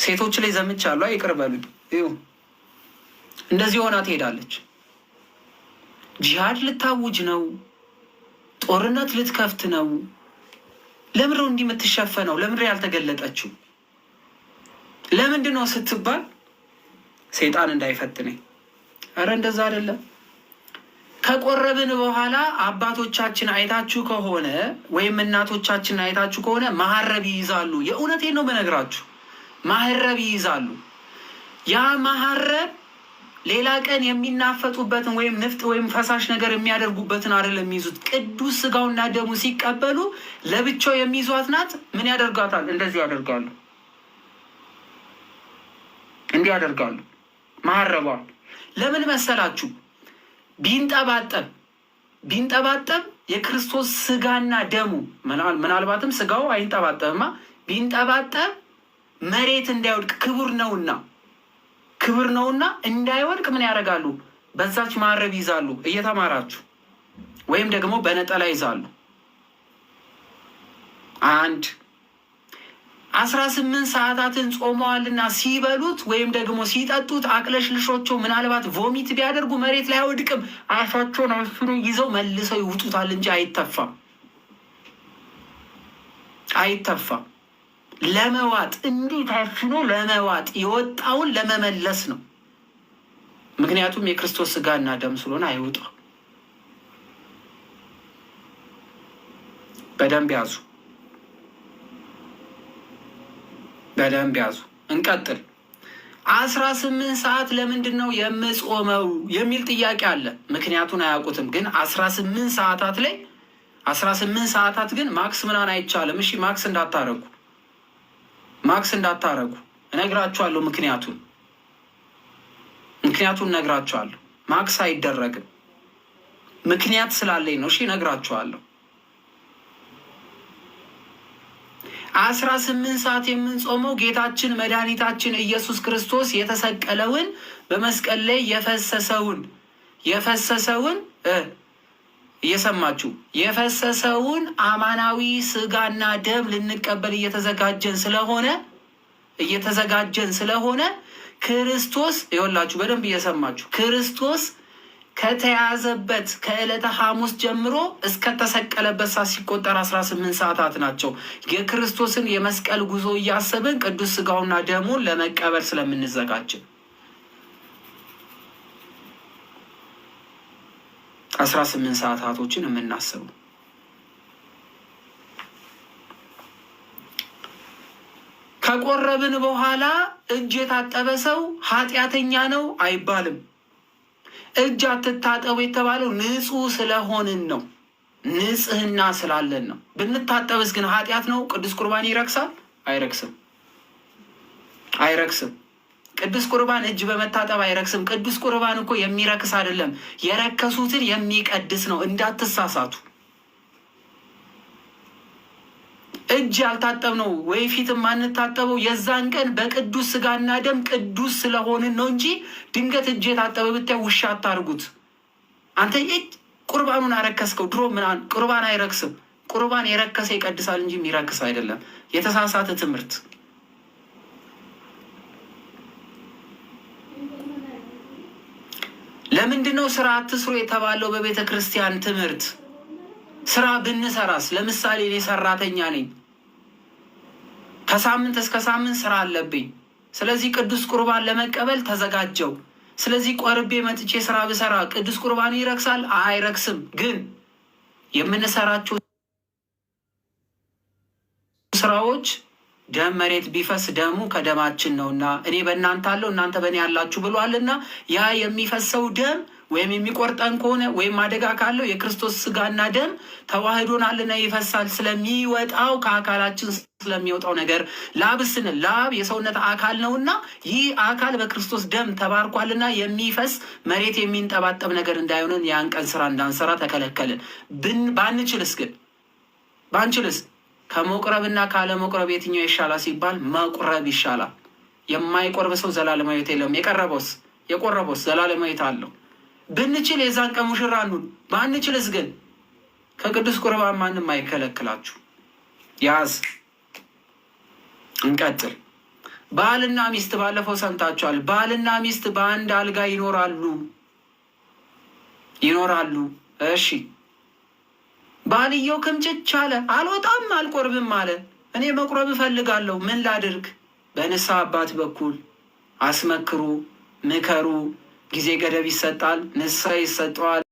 ሴቶች ላይ ዘምቻለሁ፣ ይቅር በሉኝ። እንደዚህ ሆና ትሄዳለች። ጂሃድ ልታውጅ ነው፣ ጦርነት ልትከፍት ነው። ለምንድን ነው እንዲህ የምትሸፈነው? ለምንድን ነው ያልተገለጠችው? ለምንድን ነው ስትባል ሰይጣን እንዳይፈትነኝ። አረ እንደዛ አይደለም። ከቆረብን በኋላ አባቶቻችን አይታችሁ ከሆነ ወይም እናቶቻችን አይታችሁ ከሆነ መሀረብ ይይዛሉ። የእውነቴን ነው በነግራችሁ፣ መሀረብ ይይዛሉ። ያ መሀረብ ሌላ ቀን የሚናፈጡበትን ወይም ንፍጥ ወይም ፈሳሽ ነገር የሚያደርጉበትን አይደለም የሚይዙት። ቅዱስ ስጋውና ደሙ ሲቀበሉ ለብቻው የሚይዟት ናት። ምን ያደርጋታል? እንደዚህ ያደርጋሉ፣ እንዲህ ያደርጋሉ። መሀረቧ ለምን መሰላችሁ? ቢንጠባጠብ የክርስቶስ ስጋና ደሙ ምናልባትም ስጋው አይንጠባጠብማ፣ ቢንጠባጠብ መሬት እንዳይወድቅ ክቡር ነውና እንዳይወድቅ ምን ያደርጋሉ? በዛች መሀረብ ይዛሉ። እየተማራችሁ ወይም ደግሞ በነጠላ ይዛሉ። 18 ሰዓታትን ጾመዋልና ሲበሉት ወይም ደግሞ ሲጠጡት አቅለሽልሾቸው ምናልባት ቮሚት ቢያደርጉ መሬት ላይ አይወድቅም። አፋቸውን አፍኖ ይዘው መልሰው ይውጡታል እንጂ አይተፋም። ለመዋጥ እንዲህ ታፍኖ ለመዋጥ የወጣውን ለመመለስ ነው። ምክንያቱም የክርስቶስ ስጋና ደም ስለሆነ አይወጣም። በደንብ ያዙ። እንቀጥል። 18 ሰዓት ለምንድን ነው የምጾመው የሚል ጥያቄ አለ። ምክንያቱን አያውቁትም። ግን 18 ሰዓታት ግን ማክስ ምናምን አይቻልም። እሺ ማክስ እንዳታረጉ እነግራችኋለሁ። ምክንያቱን እነግራችኋለሁ። ማክስ አይደረግም። ምክንያት ስላለኝ ነው። እሺ እነግራችኋለሁ። 18 ሰዓት የምንጾመው ጌታችን መድኃኒታችን ኢየሱስ ክርስቶስ የተሰቀለውን በመስቀል ላይ የፈሰሰውን እየሰማችሁ የፈሰሰውን አማናዊ ስጋና ደም ልንቀበል እየተዘጋጀን ስለሆነ ክርስቶስ ይኸውላችሁ፣ በደንብ እየሰማችሁ ክርስቶስ ከተያዘበት ከዕለተ ሐሙስ ጀምሮ እስከተሰቀለበት ሰዓት ሲቆጠር 18 ሰዓታት ናቸው። የክርስቶስን የመስቀል ጉዞ እያሰብን ቅዱስ ስጋውና ደሙን ለመቀበል ስለምንዘጋጅ 18 ሰዓታቶችን የምናስበው። ከቆረብን በኋላ እጅ የታጠበ ሰው ኃጢአተኛ ነው አይባልም። እጅ አትታጠቡ የተባለው ንጹህ ስለሆንን ነው፣ ንጽህና ስላለን ነው። ብንታጠብስ ግን ኃጢአት ነው? ቅዱስ ቁርባን ይረክሳል? አይረክስም። ቅዱስ ቁርባን እጅ በመታጠብ አይረክስም። ቅዱስ ቁርባን እኮ የሚረክስ አይደለም፣ የረከሱትን የሚቀድስ ነው። እንዳትሳሳቱ። እጅ ያልታጠብ ነው ወይ ፊትም ማንታጠበው የዛን ቀን በቅዱስ ስጋና ደም ቅዱስ ስለሆንን ነው እንጂ ድንገት እጅ የታጠበ ብታይ ውሻ አታርጉት። አንተ እጅ ቁርባኑን አረከስከው። ድሮ ምናምን ቁርባን አይረክስም። ቁርባን የረከሰ ይቀድሳል እንጂ የሚረክስ አይደለም። የተሳሳተ ትምህርት። ለምንድነው ስራ አትስሩ የተባለው? በቤተ ክርስቲያን ትምህርት ስራ ብንሰራስ? ለምሳሌ እኔ ሰራተኛ ነኝ። ከሳምንት እስከ ሳምንት ስራ አለብኝ። ስለዚህ ቅዱስ ቁርባን ለመቀበል ተዘጋጀው። ስለዚህ ቆርቤ መጥቼ ስራ ብሰራ ቅዱስ ቁርባን ይረክሳል? አይረክስም። ግን የምንሰራቸው ስራዎች ደም መሬት ቢፈስ ደሙ ከደማችን ነውና እኔ በእናንተ አለው እናንተ በእኔ ያላችሁ ብሏልና ያ የሚፈሰው ደም ወይም የሚቆርጠን ከሆነ ወይም አደጋ ካለው የክርስቶስ ስጋና ደም ተዋህዶናልና ይፈሳል። ስለሚወጣው ከአካላችን ስለሚወጣው ነገር ላብ ስንል ላብ የሰውነት አካል ነውና ይህ አካል በክርስቶስ ደም ተባርኳልና የሚፈስ መሬት የሚንጠባጠብ ነገር እንዳይሆንን ያን ቀን ስራ እንዳንሰራ ተከለከልን። ባንችልስ ከመቁረብና ካለመቁረብ የትኛው ይሻላል ሲባል መቁረብ ይሻላል። የማይቆርብ ሰው ዘላለማዊ ሕይወት የለውም። የቆረበውስ ዘላለማዊ ሕይወት አለው። ብንችል የዛን ቀን ሙሽራ እንሁን። ባንችልስ ግን ከቅዱስ ቁርባን ማንም አይከለክላችሁ። ያዝ። እንቀጥል። ባልና ሚስት ባለፈው ሰምታችኋል። ባልና ሚስት በአንድ አልጋ ይኖራሉ። እሺ ባልየው ክምጭች አለ፣ አልወጣም አልቆርብም አለ። እኔ መቁረብ እፈልጋለሁ፣ ምን ላድርግ? በንስሐ አባት በኩል አስመክሩ፣ ምከሩ። ጊዜ ገደብ ይሰጣል፣ ንስሐ ይሰጠዋል።